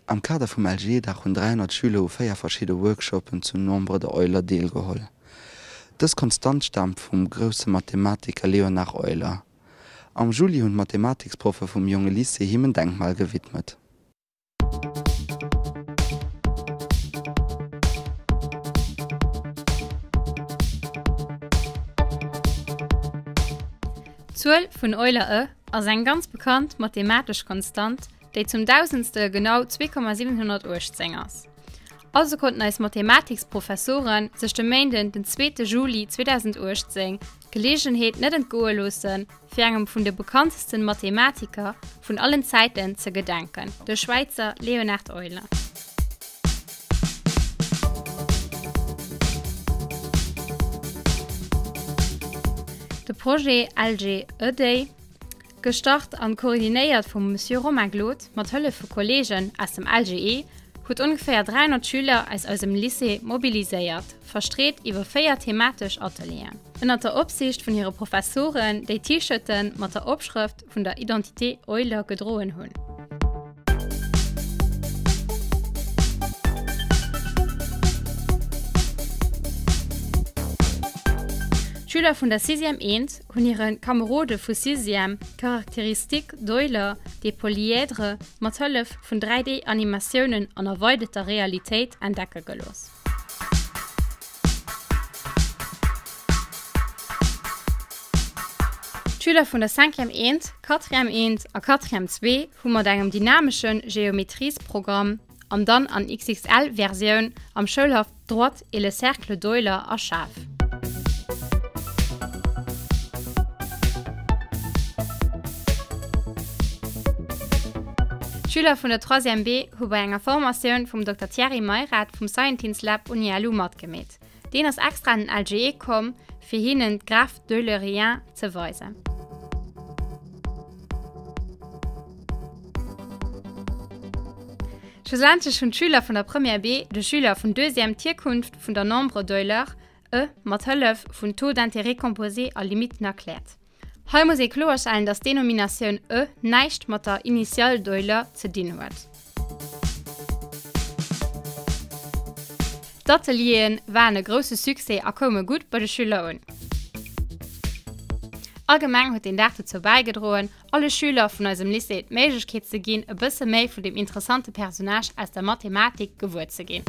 Am Kader vum LG da hunn 300 Schüler u 4 verschiedene Workshoppen zum Nombre der Euler deelgeholl. Das konstant stammt vum grosse Mathematiker Leonard Euler. Am Juli hunn Mathematiksprofe vum junge Lycée him ein Denkmal gewidmet. Zuel vun Euler ass eng ganz bekannt mathematisch Konstant, déi zum 1000ste genau 2,708 ass. Also konnten als Mathematiksprofessoren sech de Mänden den 2. Juli 2018 Gelegenheet net entgoe losen, fir engem vun de bekanntesten Mathematiker vun allen Zeiten ze gedenken, de Schweizer Leonard Euler. De Projekt LG Day, gestart an koordinéiert vum Monsieur Romain Glot mat Hëlle vu Kollegen aus dem LGE, huet ungefähr 300 Schüler aus dem Lycée mobiliséiert, verstreet iwwer 4 thematisch Atelieren. Ënner der Opsicht vun ihre Professoren déi T-Shirten mat der Opschrift vun der Identité Euler gedroen hunn. Schüler vun der 6. Ent hunn ihren Kamerode vu 6. Charakteristik d'Euler de Polyèdre mat Hëllef vun 3D-Animatiounen an erweideter Realitéit entdecke gelos. Schüler vun der 5. Ent, 4. Ent a 4. 2 hun mat engem dynamischen Geometriesprogramm an dann an XXL-Versioun am Schulhaft Droit et le Cercle d'Euler erschaf. Schüler vun der 3. B hu bei enger Formatioun vum Dr. Thierry Meirat vum Science Lab Uni mat gemet. Den ass extra an den LGE kom, fir hinnen Graph d'Eulerien ze weisen. Schlussendlich hun Schüler vun der 1. B de Schüler vun 2. Tierkunft vun der Nombre d'Euler mat Hëllef vun Taux d'intérêt composé a Limiten erklärt. Hei muss e klorstellen, dass Denominatioun neicht mat der Initial d'Euler ze dien huet. D'Atelien waren e grosse Suse a komme gut bei de Schülerin. Allgemeng huet den Dach dazu beigedroen, alle Schüler vun ausem Lycée d'Méiglechkeet ze ginn e bësse méi vun dem interessante Personage aus der Mathematik gewuert ze ginn.